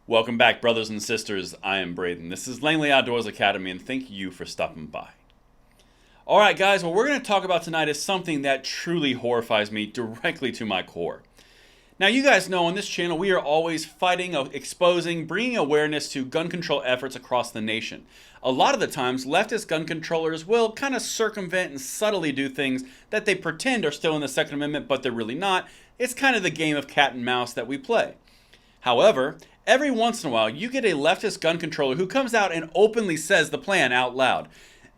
Welcome back, brothers and sisters. I am Braden. This is Langley Outdoors Academy, and thank you for stopping by. All right, guys, what we're going to talk about tonight is something that truly horrifies me directly to my core. Now, you guys know on this channel, we are always fighting, exposing, bringing awareness to gun control efforts across the nation. A lot of the times, leftist gun controllers will kind of circumvent and subtly do things that they pretend are still in the Second Amendment, but they're really not. It's kind of the game of cat and mouse that we play. However, every once in a while, you get a leftist gun controller who comes out and openly says the plan out loud.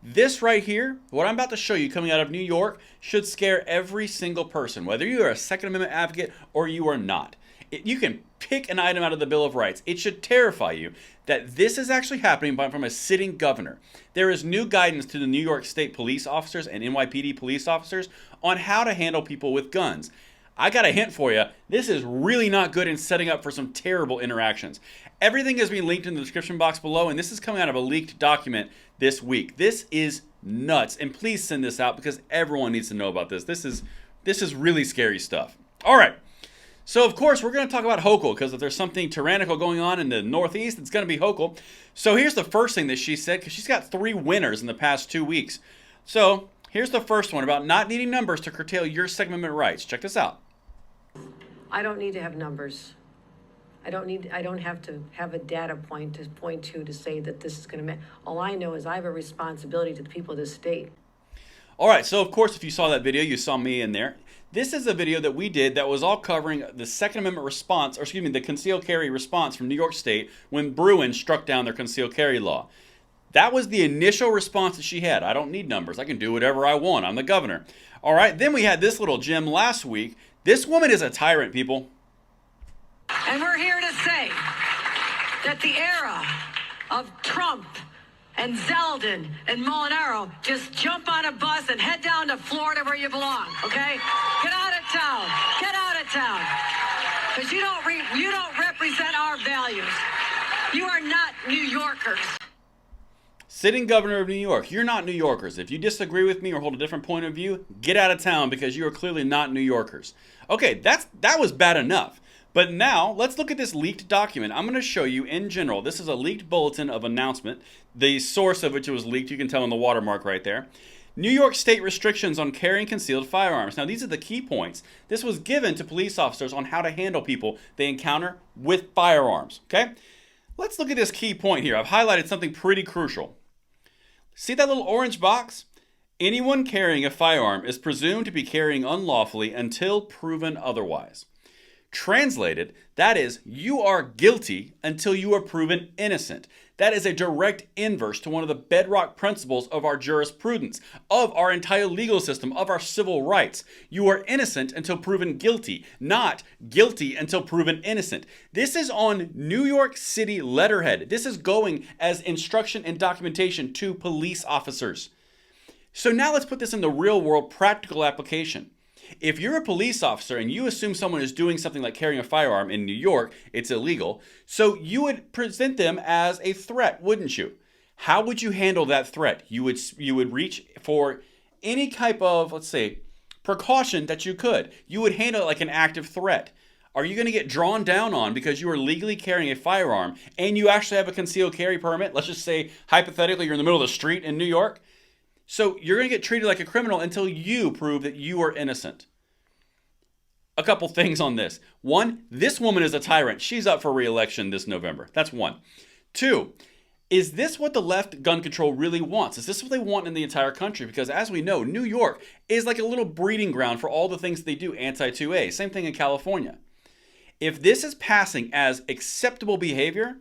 This right here, what I'm about to show you coming out of New York, should scare every single person, whether you are a Second Amendment advocate or you are not. You can pick an item out of the Bill of Rights. It should terrify you that this is actually happening from a sitting governor. There is new guidance to the New York State police officers and NYPD police officers on how to handle people with guns. I got a hint for you. This is really not good in setting up for some terrible interactions. Everything is being linked in the description box below, and this is coming out of a leaked document this week. This is nuts, and please send this out because everyone needs to know about this. This is really scary stuff. All right. So, of course, we're going to talk about Hochul because if there's something tyrannical going on in the Northeast, it's going to be Hochul. So here's the first thing that she said, because she's got 3 winners in the past 2 weeks. So here's the first one about not needing numbers to curtail your Second Amendment rights. Check this out. I don't need to have numbers. I don't have to have a data point to say that this is going to matter. All I know is I have a responsibility to the people of this state. All right, so of course, if you saw that video, you saw me in there. This is a video that we did that was all covering the Second Amendment response, or excuse me, the concealed carry response from New York State when Bruin struck down their concealed carry law. That was the initial response that she had. I don't need numbers. I can do whatever I want. I'm the governor. All right, then we had this little gem last week. This woman is a tyrant, people. And we're here to say that the era of Trump and Zeldin and Molinaro, just jump on a bus and head down to Florida where you belong, okay? Get out of town. Get out of town. Because you don't represent our values. You are not New Yorkers. Sitting governor of New York, you're not New Yorkers. If you disagree with me or hold a different point of view, get out of town because you are clearly not New Yorkers. Okay, that was bad enough. But now, let's look at this leaked document. I'm going to show you in general. This is a leaked bulletin of announcement. The source of which it was leaked, you can tell in the watermark right there. New York State restrictions on carrying concealed firearms. Now, these are the key points. This was given to police officers on how to handle people they encounter with firearms. Okay? Let's look at this key point here. I've highlighted something pretty crucial. See that little orange box? Anyone carrying a firearm is presumed to be carrying unlawfully until proven otherwise. Translated, that is, you are guilty until you are proven innocent. That is a direct inverse to one of the bedrock principles of our jurisprudence, of our entire legal system, of our civil rights. You are innocent until proven guilty, not guilty until proven innocent. This is on New York City letterhead. This is going as instruction and documentation to police officers. So now let's put this in the real world practical application. If you're a police officer and you assume someone is doing something like carrying a firearm in New York, it's illegal. So you would present them as a threat, wouldn't you? How would you handle that threat? You would reach for any type of, let's say, precaution that you could. You would handle it like an active threat. Are you going to get drawn down on because you are legally carrying a firearm and you actually have a concealed carry permit? Let's just say, hypothetically, you're in the middle of the street in New York. So you're going to get treated like a criminal until you prove that you are innocent. A couple things on this. One, this woman is a tyrant. She's up for re-election this November. That's one. Two, is this what the left gun control really wants? Is this what they want in the entire country? Because as we know, New York is like a little breeding ground for all the things they do anti-2A. Same thing in California. If this is passing as acceptable behavior,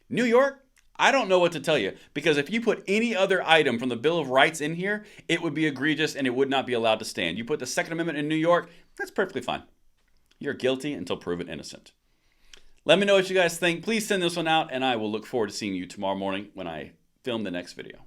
New York, I don't know what to tell you, because if you put any other item from the Bill of Rights in here, it would be egregious and it would not be allowed to stand. You put the Second Amendment in New York, that's perfectly fine. You're guilty until proven innocent. Let me know what you guys think. Please send this one out, and I will look forward to seeing you tomorrow morning when I film the next video.